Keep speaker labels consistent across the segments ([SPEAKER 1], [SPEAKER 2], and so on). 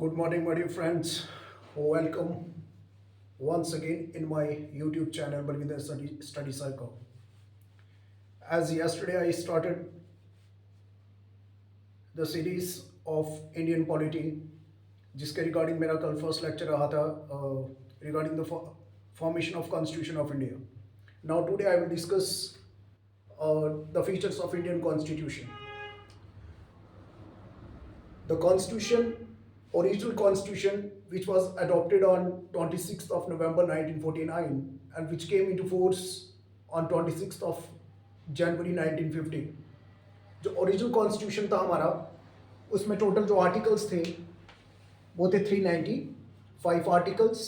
[SPEAKER 1] Good morning, my dear friends. Welcome once again in my YouTube channel, Balvinder Study Cycle. As yesterday I started the series of Indian polity, जिसके regarding मेरा कल first lecture रहा था regarding the formation of constitution of India. Now today I will discuss the features of Indian Constitution. The Constitution, original Constitution, which was adopted on 26th of November 1949 and which came into force on 26th of January 1950. जो original constitution था हमारा, उसमें total जो articles थे वो थे 395 articles.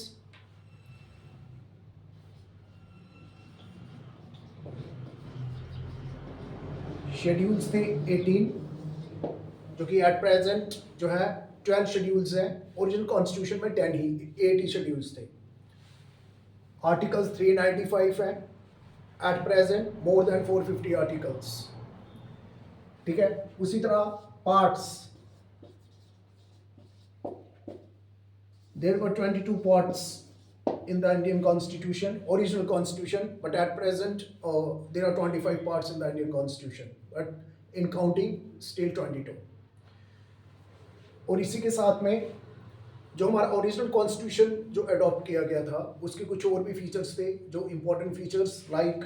[SPEAKER 1] Schedules थे 18, जो कि एट प्रेजेंट जो है 12 शेड्यूल्स हैं. ओरिजिनल कॉन्स्टिट्यूशन में 8 ही शेड्यूल्स थे. आर्टिकल्स 395 हैं. At present more than 450 articles. ठीक है. उसी तरह parts, there were 22 parts in the Indian Constitution, original Constitution, but at present there are 25 parts in the Indian Constitution, but in counting still 22. और इसी के साथ में जो हमारा ओरिजिनल कॉन्स्टिट्यूशन जो अडॉप्ट किया गया था उसके कुछ और भी फीचर्स थे जो इम्पोर्टेंट फीचर्स लाइक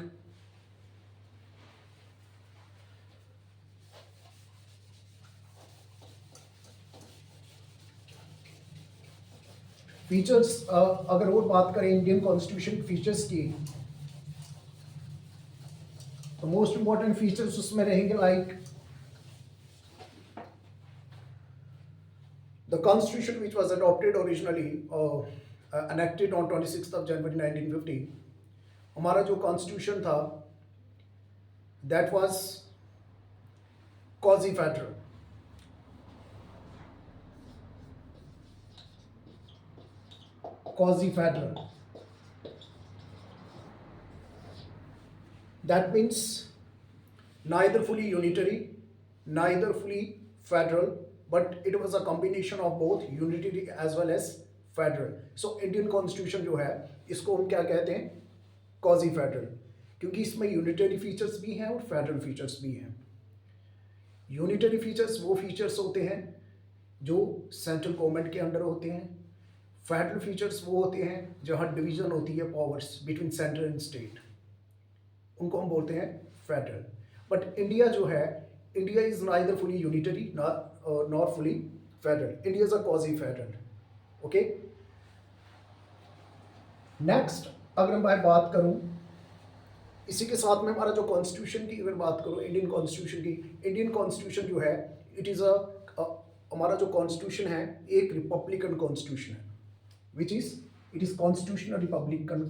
[SPEAKER 1] फीचर्स. अगर और बात करें इंडियन कॉन्स्टिट्यूशन फीचर्स की, तो मोस्ट इंपॉर्टेंट फीचर्स उसमें रहेंगे like the constitution which was adopted originally enacted on 26th of January 1950. हमारा जो कॉन्स्टिट्यूशन था that was quasi federal. Quasi-federal. That means neither fully unitary, neither fully federal, but it was a combination of both unitary as well as federal. So Indian Constitution जो है इसको हम क्या कहते हैं? Quasi-federal, क्योंकि इसमें unitary features भी हैं और federal features भी हैं. Unitary features वो features होते हैं जो सेंट्रल गवर्नमेंट के अंडर होते हैं. फेडरल फीचर्स वो होते हैं जहाँ डिवीजन होती है powers between central and state, उनको हम बोलते हैं फेडरल. बट इंडिया जो है, India is neither fully unitary nor fully federal. India is a quasi federal. Okay. Next अगर मैं बात करूं इसी के साथ में हमारा जो कॉन्स्टिट्यूशन की अगर बात करूं इंडियन कॉन्स्टिट्यूशन की, इंडियन कॉन्स्टिट्यूशन जो है इट इज़ हमारा जो कॉन्स्टिट्यूशन है एक रिपब्लिकन कॉन्स्टिट्यूशन है. Which is, it is constitutional republican.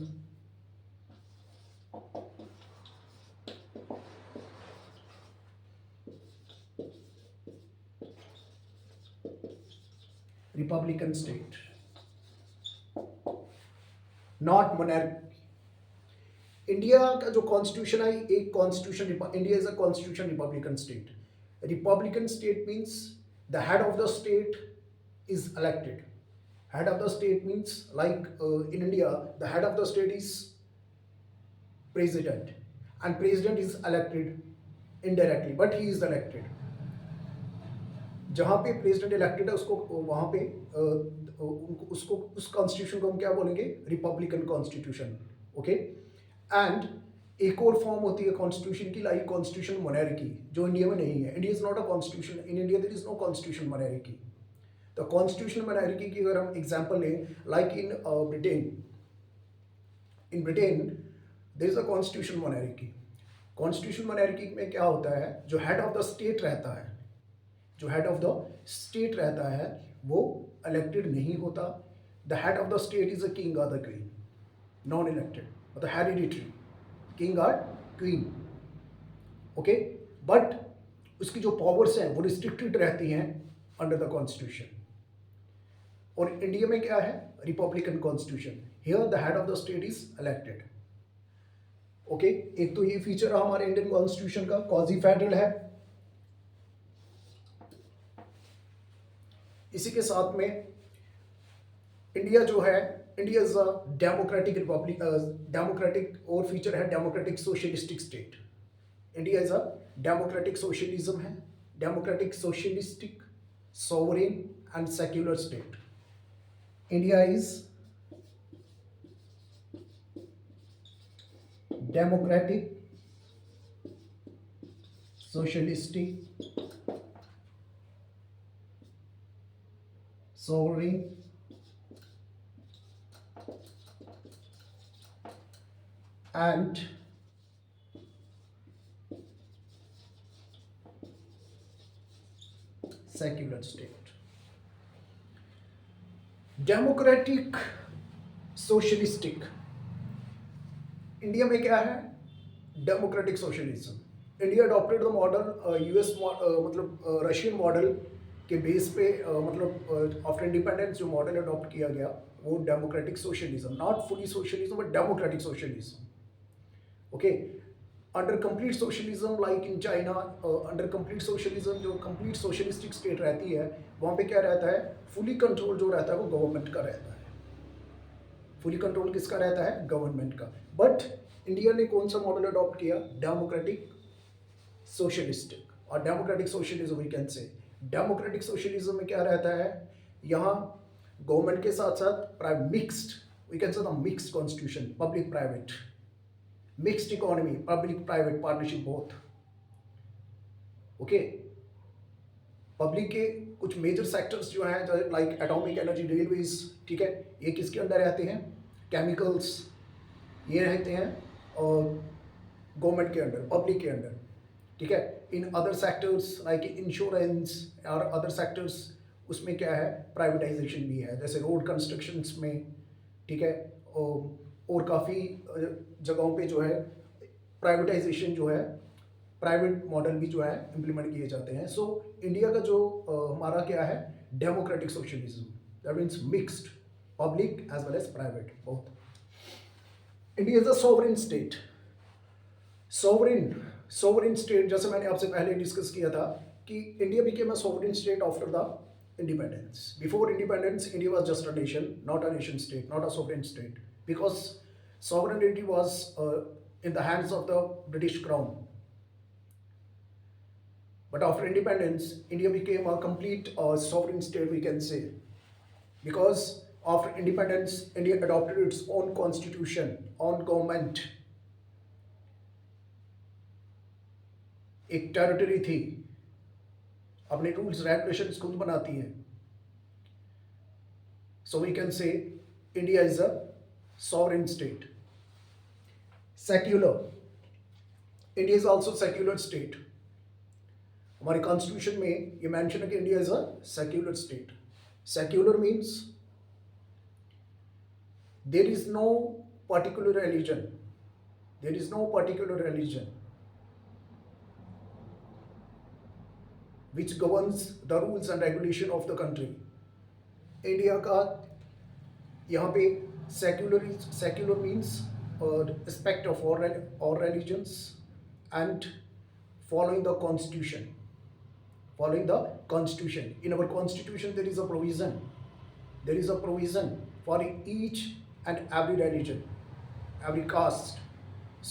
[SPEAKER 1] Republican state, not monarchy. India का जो कॉन्स्टिट्यूशन है एक constitution, India is a constitution Republican state. Republican state means the head of the state is elected. Head of the state means like in India the head of the state is president and president is elected indirectly but he is elected. जहाँ पे president elected है उसको वहाँ पे उसको उस constitution को हम क्या बोलेंगे? Republican constitution. Okay. And एक और फॉर्म होती है कॉन्स्टिट्यूशन की लाइक कॉन्स्टिट्यूशन मोनार्की जो इंडिया में नहीं है. India is not a constitution. In India there is no constitution monarchy. तो कॉन्स्टिट्यूशनल मोनार्की की अगर हम एग्जांपल लें like in Britain there is a constitution monarchy. Constitution monarchy में क्या होता है, जो हेड ऑफ द स्टेट रहता है, जो हेड ऑफ द स्टेट रहता है वो इलेक्टेड नहीं होता. The head of the state is a king और द क्वीन, नॉन इलेक्टेड, मतलब हेरिडिटरी किंग और क्वीन. ओके. बट उसकी जो पावर्स हैं वो रिस्ट्रिक्टेड रहती हैं अंडर द कॉन्स्टिट्यूशन. और इंडिया में क्या है? Republican constitution. Here the head of the state is elected. Okay. एक तो ये फीचर है हमारे इंडियन कॉन्स्टिट्यूशन का, क्वाजी फेडरल है. इसी के साथ में इंडिया जो है, India is a democratic republic, democratic और फीचर है democratic socialistic state. India is a democratic socialism है, democratic socialistic sovereign and secular state. India is democratic socialistic sovereign and secular state। Democratic socialistic, India में क्या है? Democratic socialism. India adopted the model US, मतलब Russian model के base पे, मतलब after independence जो model adopt किया गया वो democratic socialism, not fully socialism but democratic socialism. Okay, under complete socialism like in China, under complete socialism जो complete socialistic state रहती है वहाँ पे क्या रहता है? फुली कंट्रोल जो रहता है वो गवर्नमेंट का रहता है। फुली कंट्रोल किसका रहता है? गवर्नमेंट का। बट इंडिया ने कौन सा मॉडल अडॉप्ट किया? डेमोक्रेटिक सोशलिस्टिक और democratic socialism. We can say democratic socialism में क्या रहता है? यहाँ गवर्नमेंट के साथ साथ private, mixed, we can say the mixed constitution, public private, mixed economy, public private partnership both. Okay, public के कुछ मेजर सेक्टर्स जो हैं लाइक एटॉमिक एनर्जी, रेलवेज, ठीक है, ये किसके अंदर रहते हैं? केमिकल्स, ये रहते हैं और गवर्नमेंट के अंडर, पब्लिक के अंडर, ठीक है। In other sectors like insurance और अदर सेक्टर्स, उसमें क्या है? प्राइवेटाइजेशन भी है, जैसे रोड कंस्ट्रक्शंस में, ठीक है, और काफ़ी जगहों पे जो है प्राइवेटाइजेशन जो है, प्राइवेट मॉडल भी जो है इम्प्लीमेंट किए जाते हैं। सो इंडिया का जो हमारा क्या है? Democratic socialism, that means mixed, public as well as private both. India is a sovereign state. Sovereign state, जैसे मैंने आपसे पहले डिस्कस किया था कि India became a sovereign state after the independence. Before independence, India was just a nation, not a nation state, not a sovereign state, because sovereignty was in the hands of the British Crown. But after independence, India became a complete sovereign state, we can say, because after independence, India adopted its own constitution, own government. एक territory थी, अपने rules regulations खुद बनाती है। So we can say India is a sovereign state. Secular, India is also secular state. हमारे constitution में ये mention है कि India is a secular state. Secular means there is no particular religion, there is no particular religion which governs the rules and regulation of the country. India का यहाँ पे secular means respect of all religions and following the constitution. Following the constitution. In our constitution there is a provision. There is a provision for each and every religion, every caste.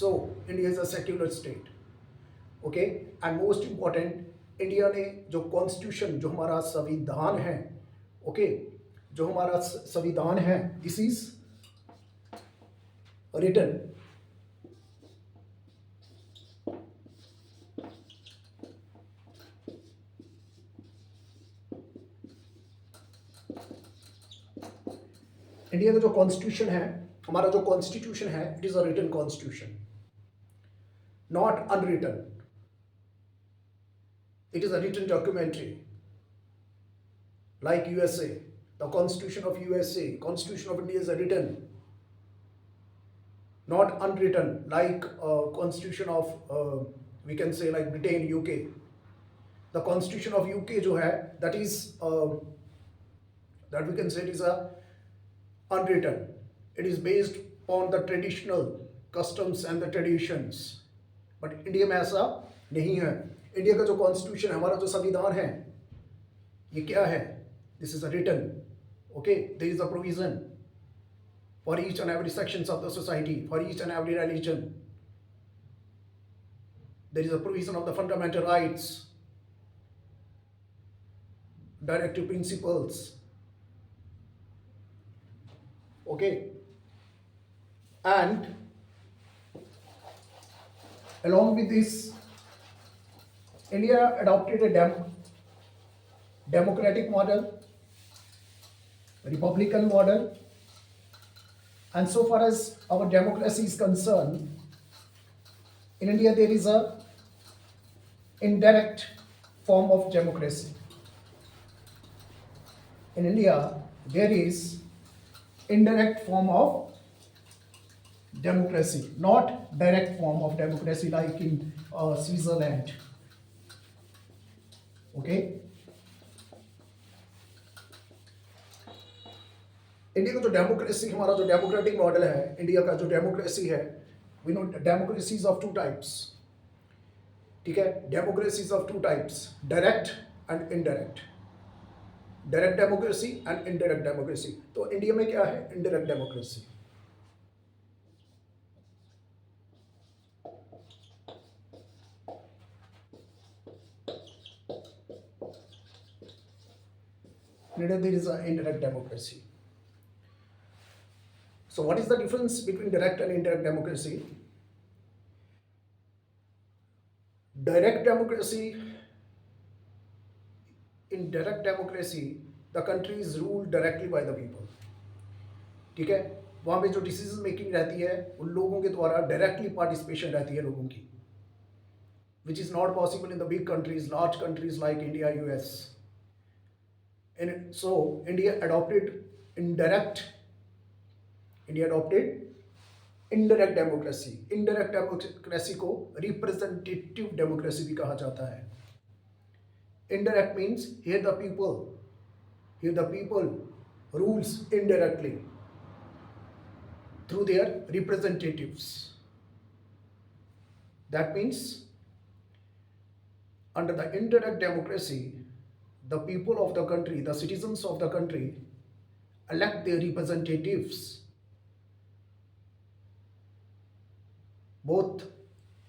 [SPEAKER 1] So India is a secular state. Okay, and most important, India ने जो constitution, जो हमारा संविधान है, okay, जो हमारा संविधान है, दिस इज रिटन इंडिया का जो कॉन्स्टिट्यूशन है, हमारा जो कॉन्स्टिट्यूशन है, it is a written constitution, not unwritten. It is a written documentary, like USA, the Constitution of USA, Constitution of India is a written, not unwritten, like Constitution of we can say like Britain, UK. The Constitution of UK जो है, that is that we can say it is a unwritten. It is based on the traditional customs and the traditions. But India में ऐसा नहीं है। India का जो constitution है, हमारा जो संविधान है, ये क्या है? This is a written, Okay, there is a provision for each and every sections of the society, for each and every religion. There is a provision of the fundamental rights, directive principles. Okay, and along with this, India adopted a democratic model, republican model, and so far as our democracy is concerned, in India there is a indirect form of democracy. In India, there is indirect form of democracy, not direct form of democracy like in Switzerland. Okay. India का जो democracy, हमारा जो democratic model है, India का जो democracy है, we know democracies of two types. ठीक है, democracies of two types, direct and indirect. Direct democracy and indirect democracy. तो इंडिया में क्या है? Indirect democracy. In India there is an indirect democracy. So what is the difference between direct and indirect democracy? Direct democracy, in direct democracy, the country is ruled directly by the people. ठीक है, वहाँ पे जो decision making रहती है उन लोगों के द्वारा डायरेक्टली पार्टिसिपेशन रहती है लोगों की, which is not possible in the big countries, large countries like India, US. And so India adopted indirect democracy. Indirect democracy को रिप्रेजेंटेटिव डेमोक्रेसी भी कहा जाता है. Indirect means here the people rules indirectly through their representatives. That means under the indirect democracy, the people of the country, the citizens of the country, elect their representatives both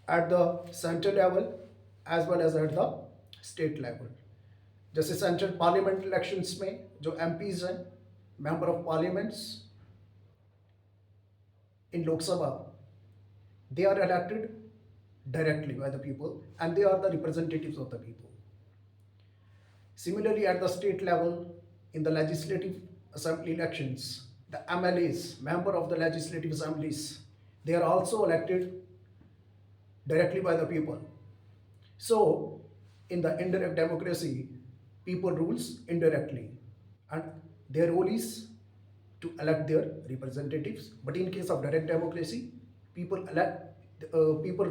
[SPEAKER 1] at the central level as well as at the state level. जैसे central parliament elections में जो MPs हैं, member of parliaments in Lok Sabha, they are elected directly by the people and they are the representatives of the people. Similarly, at the state level, in the legislative assembly elections, the MLAs, member of the legislative assemblies, they are also elected directly by the people. So, in the indirect democracy, people rules indirectly and their role is to elect their representatives. But in case of direct democracy, people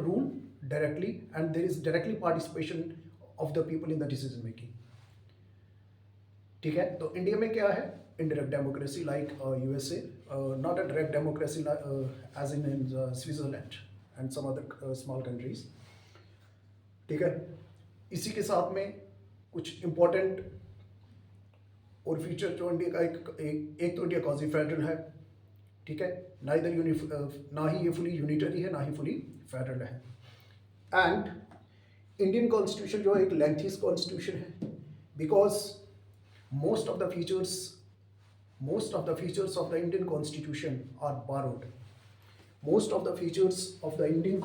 [SPEAKER 1] rule directly and there is directly participation of the people in the decision making. ठीक है, तो India में क्या है? Indirect democracy like USA, not a direct democracy as in Switzerland and some other small countries. ठीक है, इसी के साथ में कुछ इम्पोर्टेंट और फीचर जो इंडिया का एक तो इंडिया क्वाजी फेडरल है. ठीक है, ना ही ये फुली यूनिटरी है, ना ही फुली फेडरल है. एंड इंडियन कॉन्स्टिट्यूशन जो है एक लेंथीज कॉन्स्टिट्यूशन है because most of the features of the Indian Constitution are borrowed. Most of the features of the Indian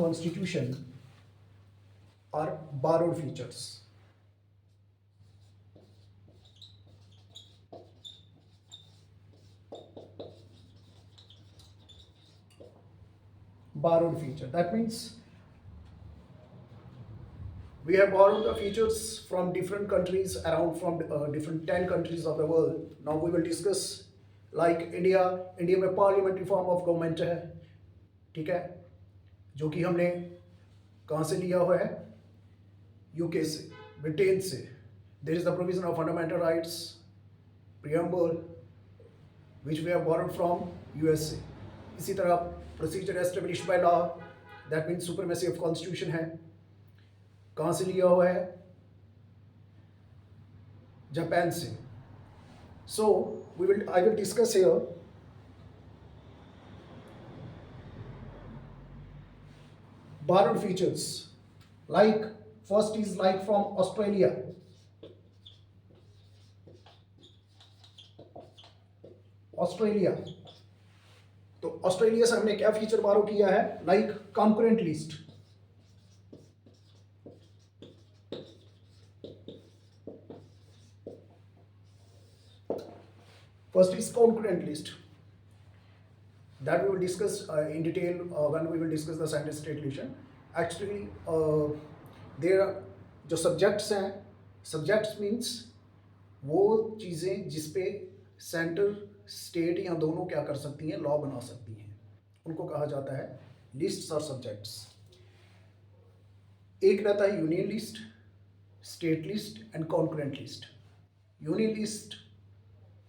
[SPEAKER 1] Constitution are borrowed features. Borrowed feature. That means we have borrowed the features from different countries, around from different 10 countries of the world. Now we will discuss like India में parliamentary form of government है. ठीक है, जो कि हमने कहाँ से लिया हुआ है? UK से, ब्रिटेन से. There is the provision of fundamental rights, preamble, which we have borrowed from USA. इसी तरह procedure established by law, that means supremacy of constitution है। कहाँ से लिया हुआ है? जापान से। So I will discuss here borrowed features, like first is like from Australia. Australia, तो ऑस्ट्रेलिया से हमने क्या फीचर बारो किया है? Like concurrent list. First is concurrent list, that we will discuss in detail when we will discuss the center state relation. Actually there are जो subjects हैं, subjects means वो चीज़ें जिस पे सेंटर स्टेट या दोनों क्या कर सकती हैं, लॉ बना सकती हैं, उनको कहा जाता है लिस्ट्स और सब्जेक्ट्स। एक रहता है union list, state list and concurrent list. Union list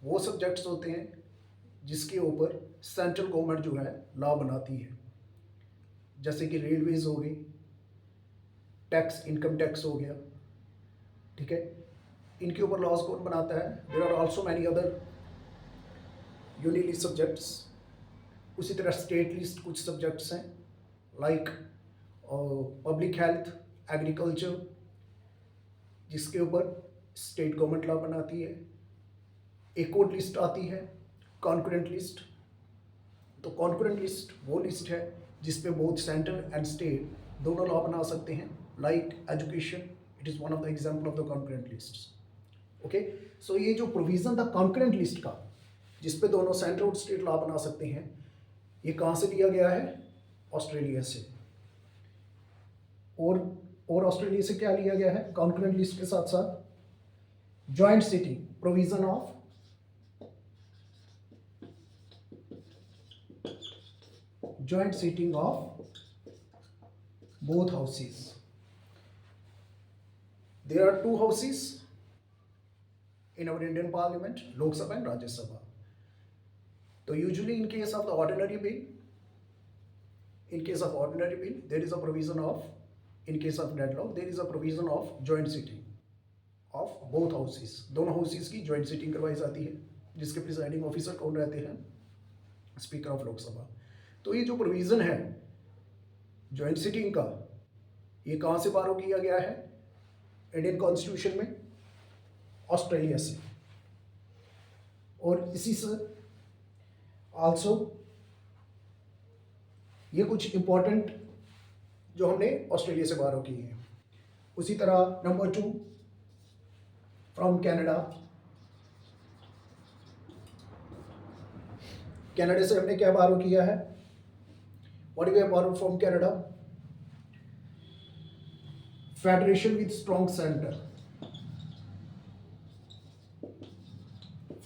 [SPEAKER 1] वो सब्जेक्ट्स होते हैं जिसके ऊपर सेंट्रल गवर्नमेंट जो है लॉ बनाती है, जैसे कि रेलवेज हो गई, टैक्स, इनकम टैक्स हो गया, ठीक है, इनके ऊपर लॉज कौन बनाता है? There are also many other union list subjects. उसी तरह स्टेट लिस्ट कुछ सब्जेक्ट्स हैं, लाइक पब्लिक हेल्थ, एग्रीकल्चर, जिसके ऊपर स्टेट गवर्नमेंट लॉ बनाती है। एक और लिस्ट आती है कॉन्करेंट लिस्ट। तो कॉन्करेंट लिस्ट वो लिस्ट है जिस पे बोथ सेंटर एंड स्टेट दोनों लॉ बना सकते हैं, like education, it is one of the example of the concurrent lists. Okay, so ये जो प्रोविजन था कॉन्करेंट लिस्ट का, जिस पे दोनों सेंटर और स्टेट लॉ बना सकते हैं, ये कहाँ से लिया गया है? ऑस्ट्रेलिया से। और ऑस्ट्रेलिया से क्या लिया गया है? कॉन्करेंट लिस्ट के साथ साथ joint sitting provision of joint sitting of both houses. There are two houses in our Indian Parliament, Lok Sabha and Rajya Sabha. So usually in case of the ordinary bill, there is a provision of, in case of deadlock, there is a provision of joint sitting of both houses. दोनों houses की joint sitting करवाई जाती है, जिसके presiding officer कौन रहते हैं? Speaker of Lok Sabha. तो ये जो प्रोविज़न है जॉइंट सिटिंग का, ये कहाँ से बारो किया गया है? इंडियन कॉन्स्टिट्यूशन में, ऑस्ट्रेलिया से। और इसी से आल्सो ये कुछ इंपॉर्टेंट जो हमने ऑस्ट्रेलिया से बारो किए हैं। उसी तरह नंबर 2 फ्रॉम कनाडा। कनाडा से हमने क्या बारो किया है? What do we have borrowed from Canada? Federation with strong center.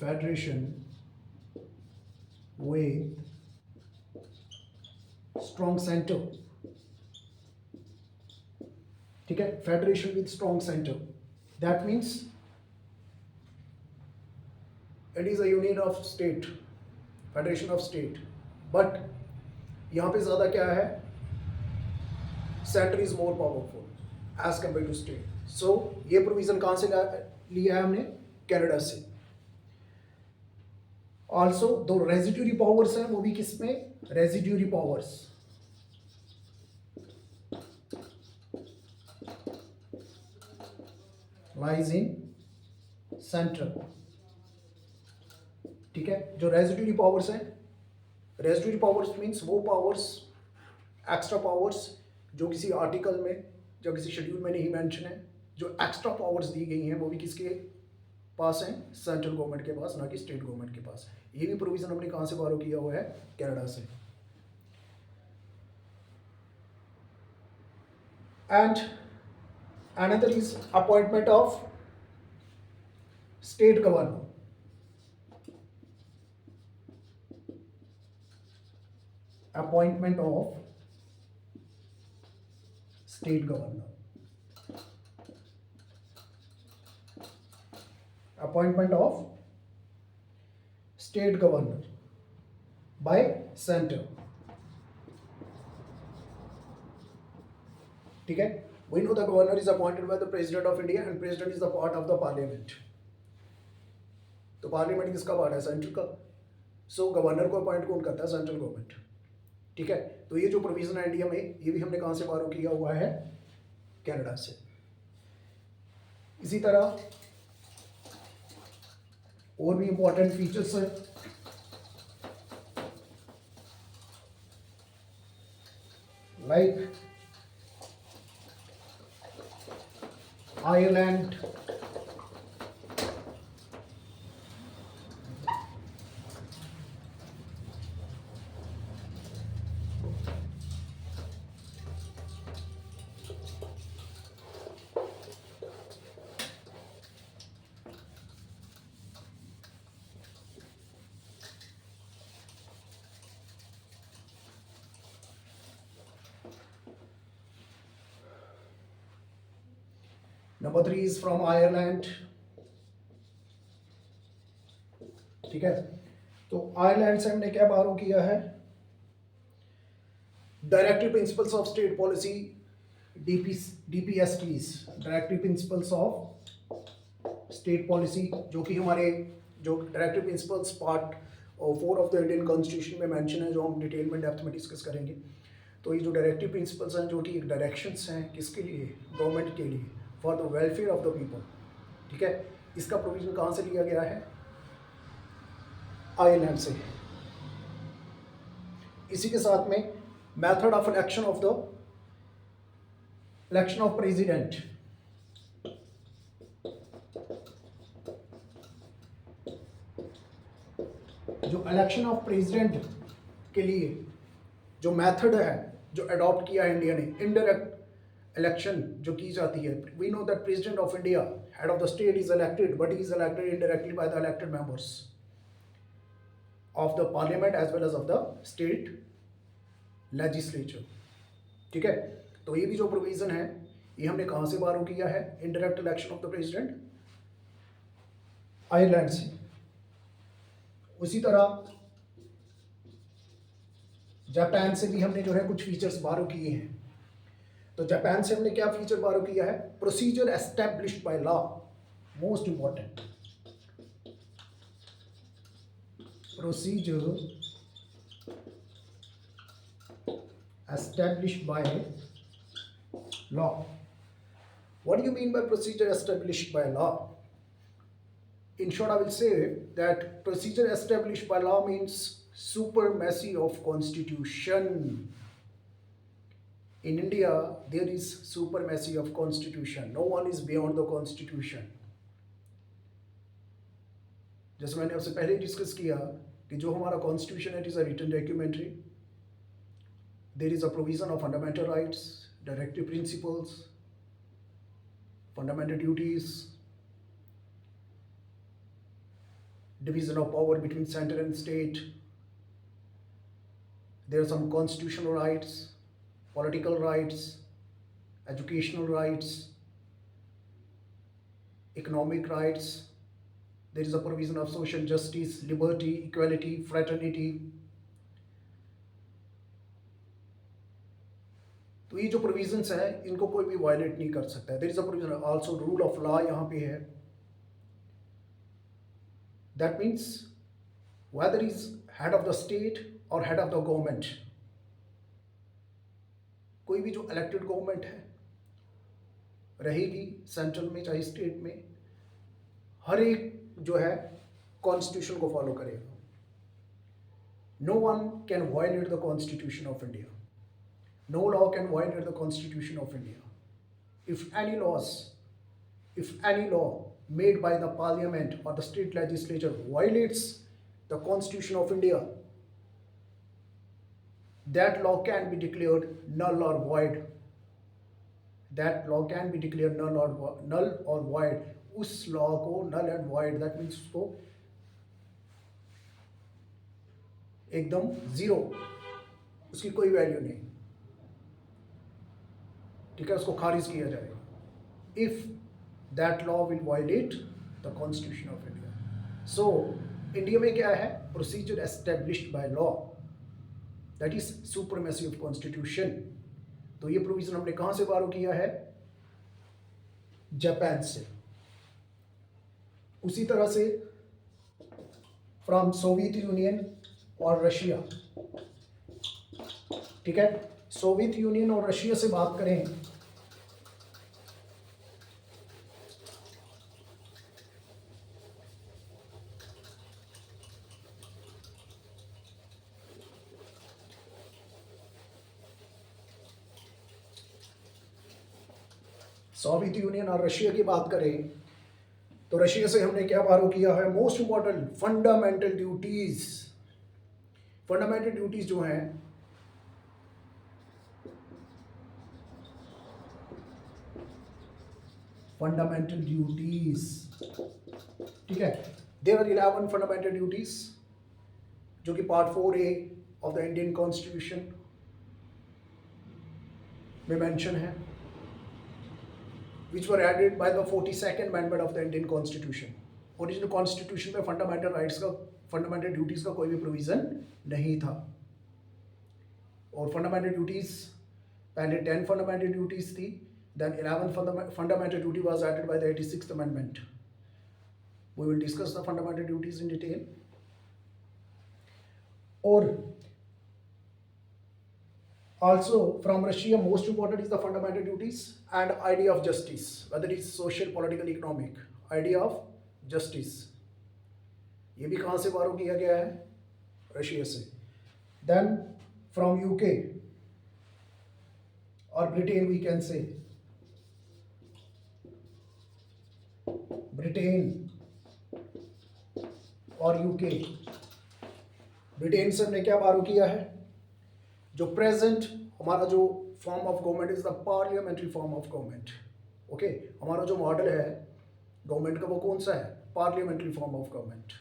[SPEAKER 1] Federation with strong center. ठीक है, Federation with strong center. That means it is a union of state, Federation of state, but यहाँ पे ज़्यादा क्या है? Centre is more powerful as compare to state. So ये provision कहाँ से लिया है हमने? कनाडा से। ऑल्सो दो रेजिड्यूरी पावर्स हैं, वो भी किसमें? Residuary powers lies in central. ठीक है, जो रेजिड्यूरी पावर्स हैं, रेजिड्यूरी पावर्स मीन्स वो पावर्स, एक्स्ट्रा पावर्स जो किसी आर्टिकल में, जो किसी शेड्यूल में नहीं मेंशन है, जो एक्स्ट्रा पावर्स दी गई हैं, वो भी किसके पास हैं? सेंट्रल गवर्नमेंट के पास, ना कि स्टेट गवर्नमेंट के पास। ये भी प्रोविजन हमने कहाँ से बारो किया हुआ है? कनाडा से। And another is appointment of state governor. Appointment of state governor. Appointment of state governor by center. ठीक है, we know the governor is appointed by the president of India and president is the part of the parliament. तो parliament किसका part है? Central का. सो governor को appoint कौन करता है? Central government. ठीक है, तो ये जो प्रोविजन है इंडिया में, ये भी हमने कहाँ से बारो किया हुआ है? कनाडा से. इसी तरह और भी इंपॉर्टेंट फीचर्स हैं, like Ireland, number 3 is from Ireland. ठीक है, तो आयरलैंड से हमने क्या बारो किया है? Directive principles of state policy, DPSTs, directive principles of state policy, जो कि हमारे जो directive principles part 4 of the Indian constitution में मेंशन है, जो हम डिटेल में डेप्थ में डिस्कस करेंगे. तो ये जो डायरेक्टिव प्रिंसिपल्स हैं, जो कि एक डायरेक्शंस हैं, किसके लिए? गवर्नमेंट के लिए, for the welfare of the people. ठीक है, इसका प्रोविजन कहाँ से लिया गया है? आयरलैंड से. इसी के साथ में method of election of president. जो इलेक्शन ऑफ प्रेसिडेंट के लिए जो मेथड है, जो अडॉप्ट किया है इंडिया ने, इनडायरेक्ट इलेक्शन जो की जाती है. We know that president of India, head of the state, is elected, but he is elected indirectly by the elected members of the parliament as well as of the state legislature. ठीक है, तो ये भी जो provision है, ये हमने कहाँ से बारो किया है? Indirect election of the president, Ireland से. उसी तरह जापान से भी हमने जो है कुछ फीचर्स बारो किए हैं. तो जापान से हमने क्या फीचर बारो किया है? Procedure established by law, most important. Procedure established by law. What do you mean by procedure established by law? In short, I will say that procedure established by law means supremacy of constitution. In India, there is supremacy of constitution. No one is beyond the constitution. जैसे मैंने आपसे पहले discuss किया कि जो हमारा constitution है, it is a written documentary. There is a provision of fundamental rights, directive principles, fundamental duties, division of power between center and state. There are some constitutional rights, political rights, educational rights, economic rights. There is a provision of social justice, liberty, equality, fraternity. तो ये जो provisions हैं, इनको कोई भी violet नहीं कर सकता है. There is a provision also, rule of law यहाँ पे है. That means whether is head of the state और हेड ऑफ द गवर्नमेंट, कोई भी जो इलेक्टेड गवर्नमेंट है रहेगी सेंट्रल में चाहे स्टेट में, हर एक जो है कॉन्स्टिट्यूशन को फॉलो करेगा. No one can violate the constitution of India. No law can violate the Constitution of India. If any law made by the Parliament or the state legislature violates the Constitution of India, that law can be declared null or void. That law can be declared null or void. उस law को null and void, that means उसको एकदम zero, उसकी कोई value नहीं. ठीक है, उसको खारिज किया जाएगा if that law will violet the constitution of India. So India में क्या है? Procedure established by law, that is supremacy of constitution. तो ये प्रोविजन हमने कहां से बारो किया है? जापान से। उसी तरह से फ्रॉम सोवियत यूनियन और रशिया, ठीक है, सोवियत यूनियन और रशिया से बात करें सोवियत यूनियन और रशिया की बात करें तो रशिया से हमने क्या बारो किया है? Most important fundamental duties. Fundamental duties जो हैं फंडामेंटल ड्यूटीज, ठीक है, देयर आर 11 फंडामेंटल ड्यूटीज जो कि part 4A of the Indian constitution में मेंशन है, which were added by the 42nd amendment of the Indian Constitution. Original constitution में fundamental rights का, फंडामेंटल ड्यूटीज का कोई भी प्रोविजन नहीं था। और फंडामेंटल ड्यूटीज पहले 10 फंडामेंटल ड्यूटीज थी, then 11 fundamental duty was added by the 86th amendment. We will discuss the fundamental duties in detail. और also from Russia, most important is the fundamental duties and idea of justice, whether it is social, political, economic. Idea of justice, ये भी कहाँ से borrow किया गया है? Russia से। Then from UK or Britain, we can say Britain और UK. Britain से हमने क्या बारो किया है? जो प्रेजेंट हमारा जो form of government is the parliamentary form of government. Okay, हमारा जो मॉडल है गवर्नमेंट का वो कौन सा है? Parliamentary form of government.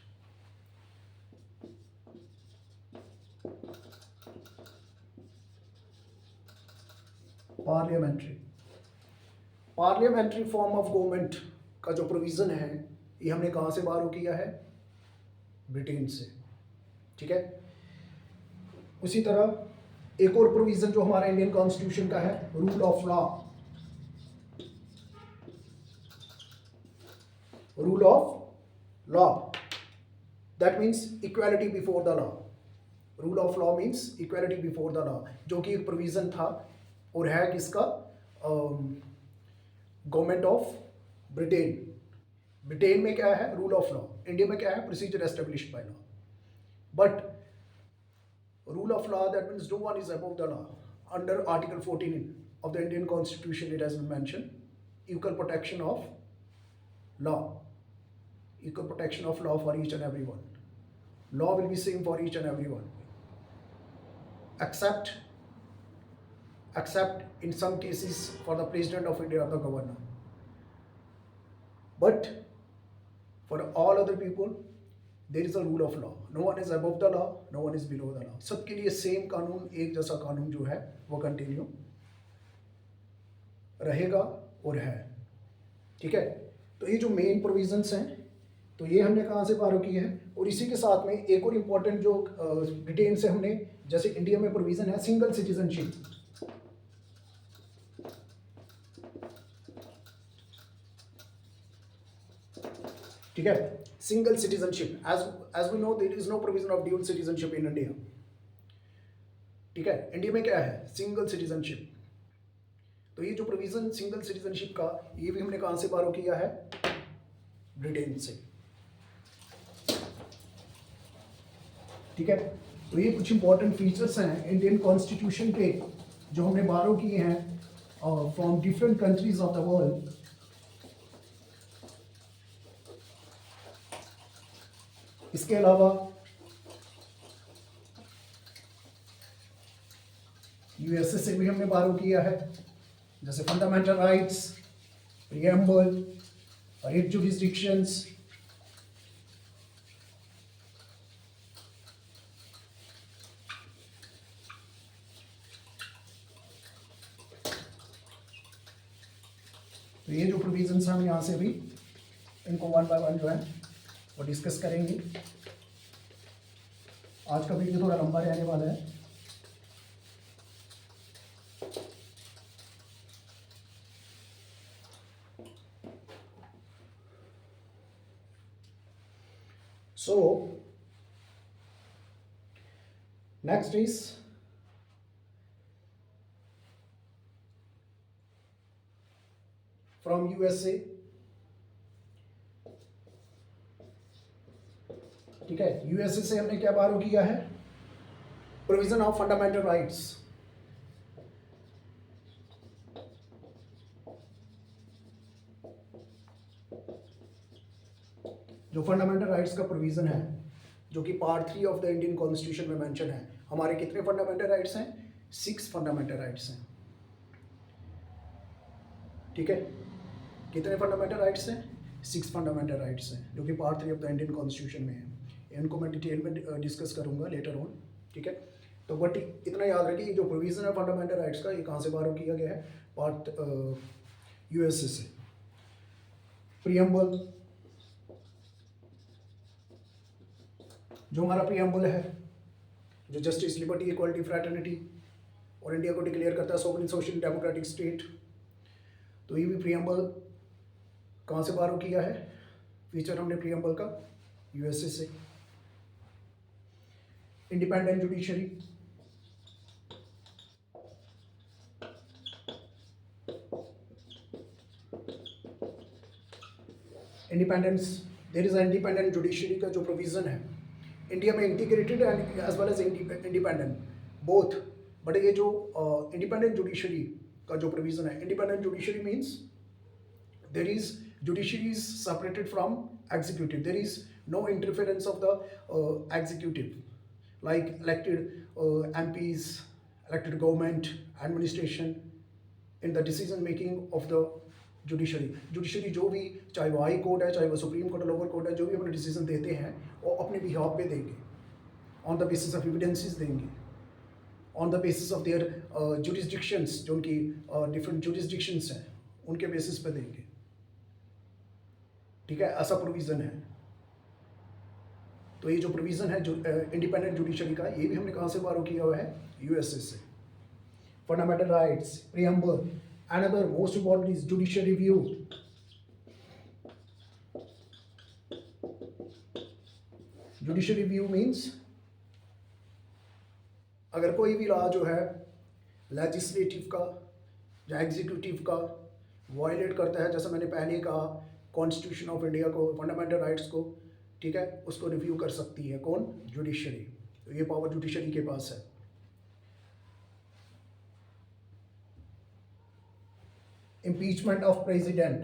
[SPEAKER 1] Parliamentary form of government का जो प्रोविजन है ये हमने कहाँ से बारो किया है? ब्रिटेन से, ठीक है। उसी तरह एक और प्रोविजन जो हमारा इंडियन कॉन्स्टिट्यूशन का है, rule of law. Rule of law, that means equality before the law. Rule of law means equality before the law, जो कि एक प्रोविजन था और है किसका? Government of Britain. ब्रिटेन में क्या है? Rule of law. इंडिया में क्या है? Procedure established by law. But rule of law, that means no one is above the law. Under Article 14 of the Indian Constitution, it has been mentioned equal protection of law. Equal protection of law for each and everyone. Law will be same for each and everyone. Except in some cases for the President of India or the Governor. But for all other people, there is a rule of law. No one is above the law, no one is below the law. सबके लिए same कानून, एक जैसा कानून जो है वो continue रहेगा और है, ठीक है। तो ये जो मेन प्रोविजंस हैं तो ये हमने कहाँ से बारो किए हैं। और इसी के साथ में एक और इम्पोर्टेंट जो ब्रिटेन से हमने, जैसे इंडिया में प्रोविजन है सिंगल सिटीजनशिप, ठीक है, single citizenship. As we know there is no provision of dual citizenship in India, ठीक है। इंडिया में क्या है? Single citizenship. तो ये जो प्रोविजन सिंगल सिटीजनशिप का, ये भी हमने कहां से बारो किया है? ब्रिटेन से, ठीक है। तो ये कुछ इंपॉर्टेंट फीचर्स हैं इंडियन कॉन्स्टिट्यूशन के जो हमने बारो किए हैं from different countries of the world. इसके अलावा यूएसए से भी हमने बारो किया है, जैसे fundamental rights, preamble, writ jurisdictions, तो ये जो प्रोविजंस हम यहाँ से भी इनको वन बाय वन जो है वो डिस्कस करेंगे। आज का वीडियो थोड़ा लंबा रहने वाला है। So next is from USA, ठीक है, यूएसए से हमने क्या बारो किया है, प्रोविजन ऑफ फंडामेंटल राइट्स। जो फंडामेंटल राइट्स का प्रोविजन है, जो कि part 3 of the Indian constitution में मेंशन है। हमारे कितने फंडामेंटल राइट्स हैं? 6 फंडामेंटल राइट्स हैं, ठीक है। कितने फंडामेंटल राइट्स हैं? 6 फंडामेंटल राइट्स हैं, जो कि part 3 of the Indian constitution में है। इनको मैं डिटेल में डिस्कस करूंगा लेटर ऑन, ठीक है। तो बट इतना याद रखिए, जो प्रोविजन है फंडामेंटल राइट्स का, ये कहाँ से बारो किया गया है? पार्ट यूएसए से। प्रियम्बल, जो हमारा प्रियम्बल है, जो जस्टिस, लिबर्टी, इक्वालिटी, फ्रैटर्निटी और इंडिया को डिक्लेयर करता है सॉवरेन सोशल डेमोक्रेटिक स्टेट, तो ये भी प्रियम्बल कहाँ से बारो किया है? फीचर हमने प्रियम्बल का यूएसए से। Independent judiciary, independence, there is independent judiciary का जो प्रोविजन है इंडिया में, integrated and as well as independent both. But ये जो इंडिपेंडेंट जुडिशरी का जो प्रोविजन है, independent judiciary means there is judiciary is separated from executive, there is no interference of the executive, like elected MPs, elected government, administration in the decision making of the judiciary जो भी, चाहे वो high court है, चाहे वो supreme court, lower court है, जो भी अपने डिसीजन देते हैं वो अपने बिहाफ पे देंगे, on the basis of evidences देंगे, on the basis of their jurisdictions, जो उनकी डिफरेंट जुरिस्डिक्शंस हैं उनके बेसिस पे देंगे, ठीक है। ऐसा प्रोविज़न है। तो ये जो प्रोविज़न है जो इंडिपेंडेंट जुडिशरी का, ये भी हमने कहाँ से बारो किया हुआ है? यूएसए से। Fundamental rights, preamble, another most important is judicial review. Judicial review means अगर कोई भी लॉ जो है लेजिस्लेटिव का या एग्जीक्यूटिव का वायलेट करता है, जैसा मैंने पहले कहा, कॉन्स्टिट्यूशन ऑफ इंडिया को, फंडामेंटल राइट्स को, ठीक है, उसको रिव्यू कर सकती है कौन? जुडिशरी। तो ये पावर जुडिशरी के पास है। इम्पीचमेंट ऑफ प्रेसिडेंट,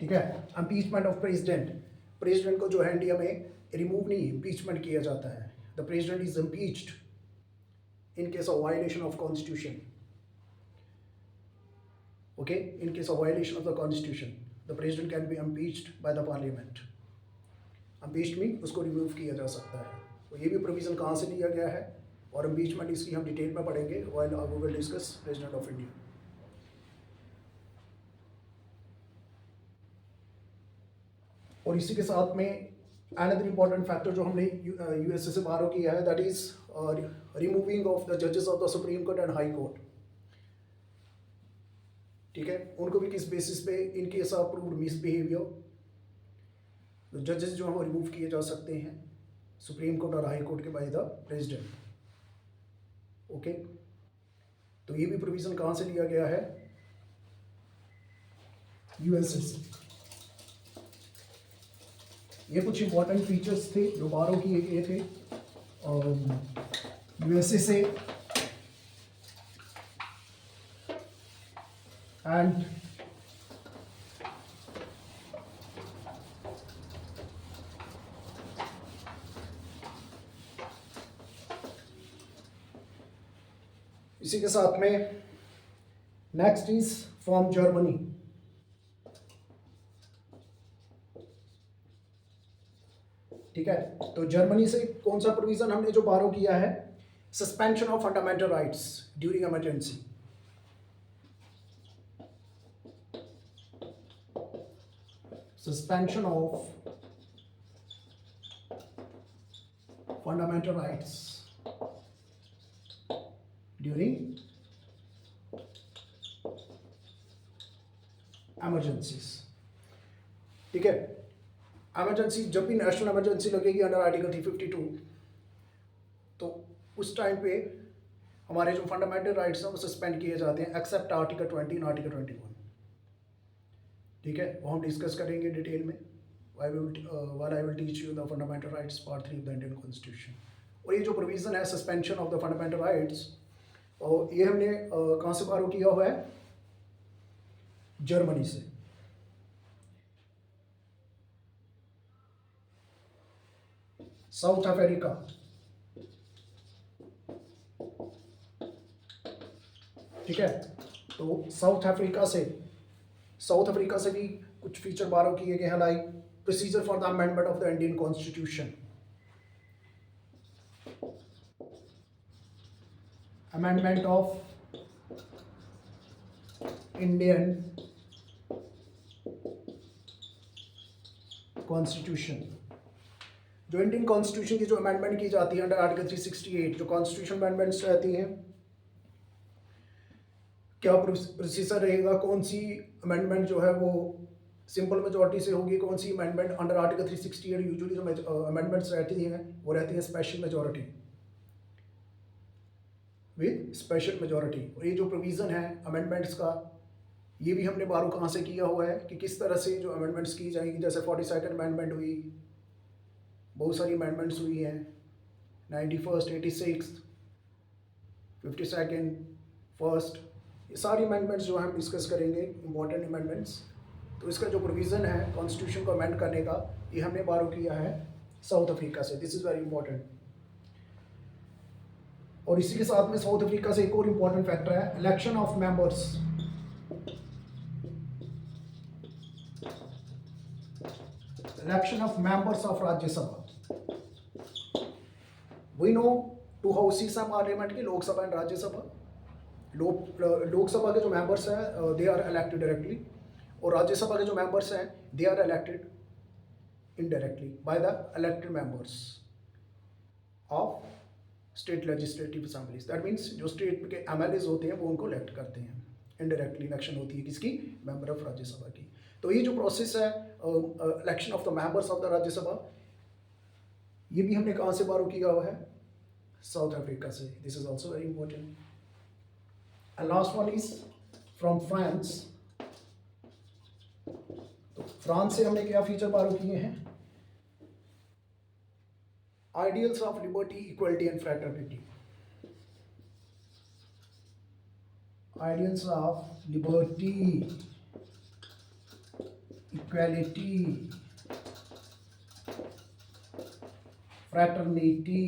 [SPEAKER 1] ठीक है। इम्पीचमेंट ऑफ प्रेसिडेंट को जो है इंडिया में रिमूव नहीं, इम्पीचमेंट किया जाता है। The president is impeached in case of violation of constitution, okay, in case of violation of the constitution the president can be impeached by the parliament। impeached mean उसको remove किया जा सकता है। तो ये भी प्रोविजन कहाँ से लिया गया है, और इम्पीचमेंट इसकी हम डिटेल में पढ़ेंगे while we will discuss president of India। और इसी के साथ में अनदर इम्पॉर्टेंट फैक्टर जो हमने यूएसए से बारो किया है, that is removing of the जजेस of the supreme court and high court, ठीक है। उनको भी किस बेसिस पे? In case of proved misbehaviour, जजेस जो हैं वो रिमूव किए जा सकते हैं सुप्रीम कोर्ट और हाई कोर्ट के बाय द प्रेसिडेंट, ओके। तो ये भी प्रोविजन कहाँ से लिया गया है? यूएसए से। ये कुछ इंपॉर्टेंट फीचर्स थे जो बारो किए गए थे यूएसए से। एंड इसी के साथ में नेक्स्ट इज फ्रॉम जर्मनी। ठीक है, तो जर्मनी से कौन सा प्रोविजन हमने जो बारो किया है? Suspension of fundamental rights during emergency. Suspension of fundamental rights during emergencies. ठीक है, एमरजेंसी जब भी नेशनल एमरजेंसी लगेगी अंडर आर्टिकल 352, तो उस टाइम पे हमारे जो फंडामेंटल राइट्स हैं वो सस्पेंड किए जाते हैं एक्सेप्ट आर्टिकल 20 और आर्टिकल 21। ठीक है, वो हम डिस्कस करेंगे डिटेल में while I will teach you the fundamental rights part 3 of the Indian Constitution। और ये जो प्रोविज़न है suspension of the fundamental rights, और ये हमने कहाँ से बारो किया हुआ है? जर्मनी से। साउथ अफ्रीका, ठीक है, तो साउथ अफ्रीका से भी कुछ फीचर बारो किए गए हैं, like procedure for the amendment of the Indian constitution, amendment of Indian constitution. जो इंडियन कॉन्स्टिट्यूशन की जो अमेंडमेंट की जाती है अंडर आर्टिकल 368, जो कॉन्स्टिट्यूशन अमेंडमेंट्स रहती हैं, क्या प्रोसीजर रहेगा, कौन सी अमेंडमेंट जो है वो सिंपल मेजॉरिटी से होगी, कौन सी अमेंडमेंट अंडर आर्टिकल 368 यूजुअली जो अमेंडमेंट्स रहती हैं वो रहती है special majority, with special majority. और ये जो प्रोविज़न है अमेंडमेंट्स का, ये भी हमने बारो कहाँ से किया हुआ है कि किस तरह से जो अमेंडमेंट्स की जाएंगी। जैसे 42nd अमेंडमेंट हुई, बहुत सारी अमेंडमेंट्स हुई हैं, 91st, 86th, 52nd, फर्स्ट, ये सारी अमेंडमेंट्स जो है हम डिस्कस करेंगे, इंपॉर्टेंट अमेंडमेंट्स। तो इसका जो प्रोविज़न है कॉन्स्टिट्यूशन को अमेंड करने का, ये हमने बारो किया है साउथ अफ्रीका से। This is very important. और इसी के साथ में साउथ अफ्रीका से एक और इम्पॉर्टेंट फैक्टर है election of members. Election of members of Rajya Sabha. We know two houses of parliament की, लोकसभा एंड राज्यसभा। लोकसभा के जो मेंबर्स हैं दे आर इलेक्टेड डायरेक्टली, और राज्यसभा के जो मेंबर्स हैं they are elected indirectly by the elected members of state legislative assemblies. That means जो state के एमएलएज होते हैं वो उनको इलेक्ट करते हैं, इनडायरेक्टली इलेक्शन होती है किसकी? मेंबर ऑफ राज्यसभा की। तो ये जो प्रोसेस है election of the members of the Rajya Sabha, ये भी हमने कहाँ से बारो किया हुआ है? साउथ अफ्रीका से। This is also very important. And last one is from France. तो फ्रांस से हमने क्या फीचर बारो किए हैं? Ideals of liberty, equality and fraternity. Ideals of liberty, equality, fraternity.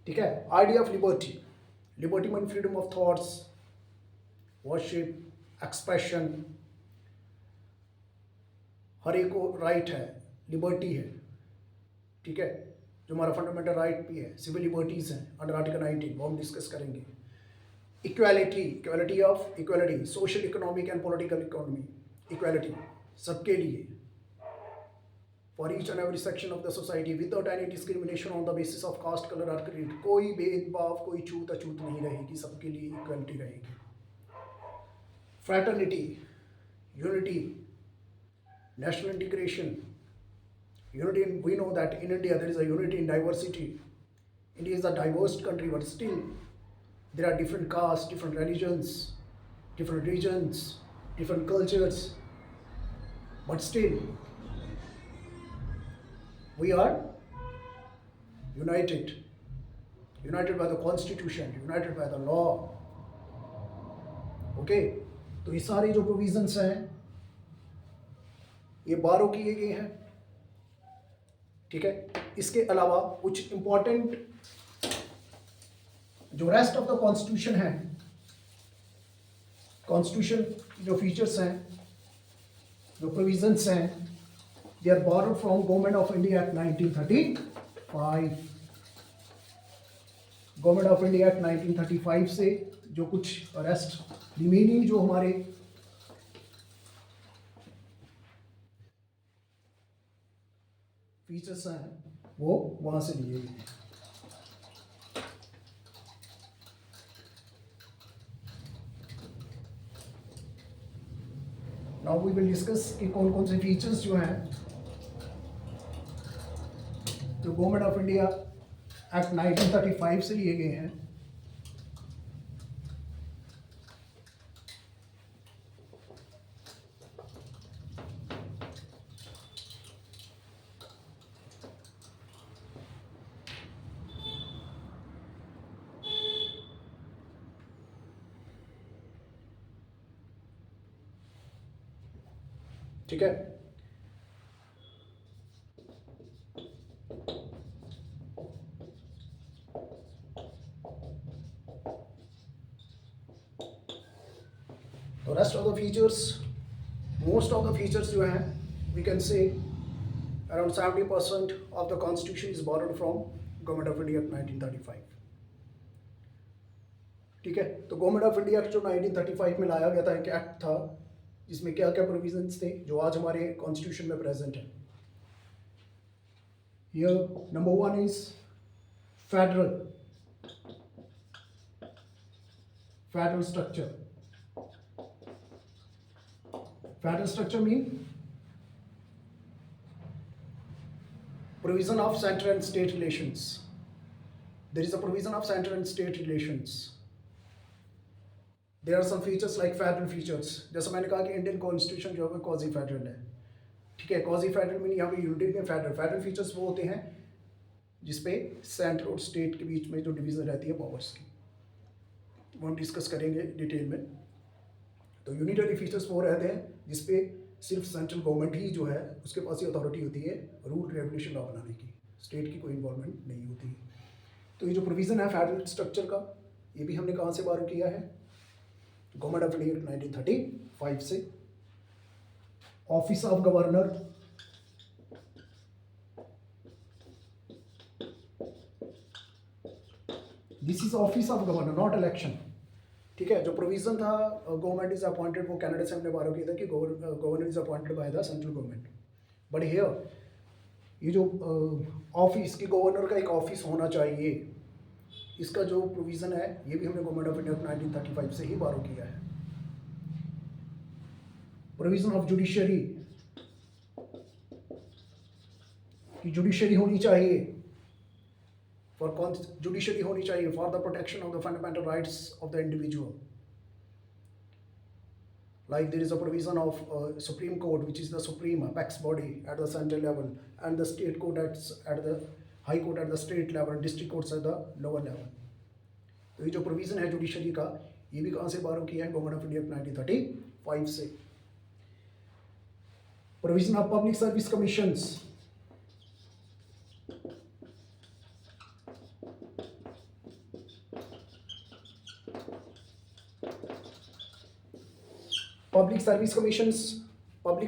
[SPEAKER 1] ठीक है, idea of liberty. Liberty mean freedom of thoughts, worship, expression. हर एक को राइट है, लिबर्टी है। ठीक है, जो हमारा फंडामेंटल राइट भी है, सिविल लिबर्टीज हैं अंडर आर्टिकल 19, वो हम डिस्कस करेंगे। Equality, equality of equality, social, economic and political economy, equality सबके लिए, for each and every section of the society without any discrimination on the basis of caste, colour और creed. कोई भेदभाव, कोई छूत अछूत नहीं रहेगी, सबके लिए इक्वालिटी रहेगी। Fraternity, unity, national integration, unity in, we know that in India there is a unity in diversity. India is a diverse country, but still there are different castes, different religions, different regions, different cultures, but still we are united by the constitution, united by the law. Okay, तो ये सारे जो provisions हैं ये बारो किए गए हैं। ठीक है, इसके अलावा कुछ इंपॉर्टेंट जो रेस्ट ऑफ द कॉन्स्टिट्यूशन है, कॉन्स्टिट्यूशन जो फीचर्स हैं, जो प्रोविजंस हैं, they are borrowed from government of India act 1935। Government of India act 1935 से जो कुछ रेस्ट रिमेनिंग जो हमारे फीचर्स हैं वो वहां से लिए गए हैं। नाउ वी विल डिस्कस कि कौन कौन से फीचर्स जो हैं जो गवर्नमेंट ऑफ इंडिया एक्ट 1935 से लिए गए हैं। ठीक है, तो rest of the features, most of the features जो हैं we can say around 70% of the constitution is borrowed from government of India 1935। ठीक है, तो गवर्नमेंट ऑफ इंडिया जो 1935 में लाया गया था एक एक्ट था जिसमें क्या क्या प्रोविजंस थे जो आज हमारे कॉन्स्टिट्यूशन में प्रेजेंट है। Here number 1 is federal structure. Federal structure mean provision of central and state relations. There is a provision of central and state relations. There are some features like federal features. जैसा मैंने कहा कि Indian constitution जो है quasi federal है। ठीक है, quasi federal mean यहाँ पे यूनिटी में फेडरल फीचर्स वो होते हैं जिसपे सेंट्रल और स्टेट के बीच में जो डिवीजन रहती है पावर्स की, वो हम डिस्कस करेंगे डिटेल में। तो यूनिटरी फीचर्स वो रहते हैं जिसपे सिर्फ सेंट्रल गवर्नमेंट ही जो है उसके पास ही अथॉरिटी होती है रूल रेगुलेशन लॉ बनाने की, स्टेट की कोई इन्वॉल्वमेंट नहीं होती। तो ये जो प्रोविज़न है फेडरल स्ट्रक्चर का, ये भी हमने कहाँ से बारो किया है? गवर्नमेंट ऑफ इंडिया 1935 से। Office of governor, this is office of governor not election. ठीक है, जो प्रोविजन था गवर्नमेंट इज अपॉइंटेड, वो कनाडा से हमने बारो किया था कि governor is appointed by the central government. But here ये जो ऑफिस की गवर्नर का एक ऑफिस होना चाहिए, इसका जो प्रोविज़न है ये भी हमने गवर्नमेंट ऑफ इंडिया 1935 से ही बारो किया है। प्रोविज़न ऑफ जुडिशरी, कि जुडिशरी होनी चाहिए जुडिशरी होनी चाहिए for the protection of the fundamental rights of the individual. Like there is a provision of Supreme Court, which is the supreme apex body at the central level, and the state court at the high court at the state level, district courts at the lower level. तो ये जो provision है judiciary का, ये भी कहाँ से borrow किया है? गवर्नमेंट ऑफ इंडिया 1935 से। Provision of public service commissions, public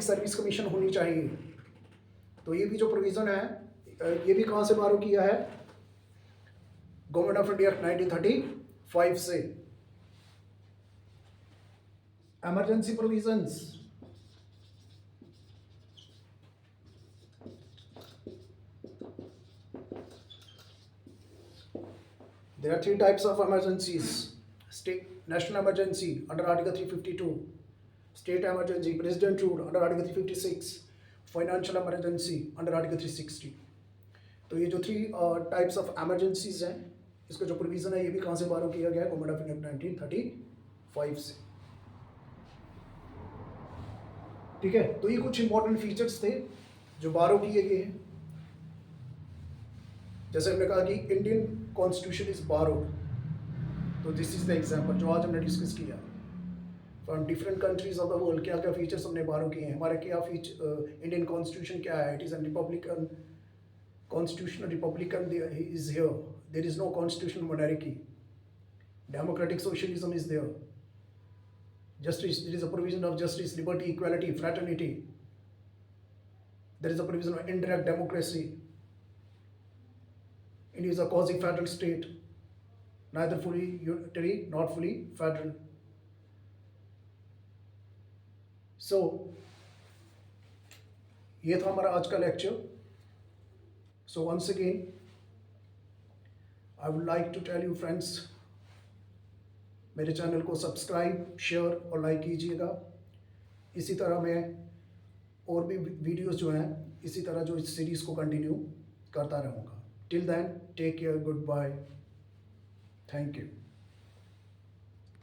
[SPEAKER 1] service commission होनी चाहिए। तो ये भी जो प्रोविज़न है ये भी कहाँ से बारो किया है? गवर्नमेंट ऑफ इंडिया 1935 से। Emergency provisions, there are 3 types of emergencies. State national emergency under article 352, state emergency president rule under article 356, financial emergency under article 360. तो ये जो 3 टाइप्स ऑफ एमरजेंसीज हैं, इसका जो प्रोविज़न है ये भी कहाँ से बारो किया गया है? गवर्नमेंट ऑफ इंडिया 1935 से। ठीक है, तो ये कुछ इंपॉर्टेंट फीचर्स थे जो बारो किए गए हैं। जैसे हमने कहा कि इंडियन कॉन्स्टिट्यूशन इज बारोड, तो दिस इज द एग्जांपल जो आज हमने डिस्कस किया from different countries of the world. क्या क्या फीचर्स हमने बारो किए हैं? हमारे क्या इंडियन कॉन्स्टिट्यूशन क्या है? It is a republican constitution, republican is here, there is no constitutional monarchy, democratic socialism is there, justice, there is a provision of justice, liberty, equality, fraternity, there is a provision of indirect democracy. India is a quasi-federal state, neither fully unitary, not fully federal. So, ये था हमारा आज का lecture. So once again, I would like to tell you friends, मेरे channel को subscribe, share और like कीजिएगा। इसी तरह मैं और भी वीडियोस जो हैं इसी तरह जो इस सीरीज़ को कंटिन्यू करता रहूँगा. Till then take care, goodbye, thank you.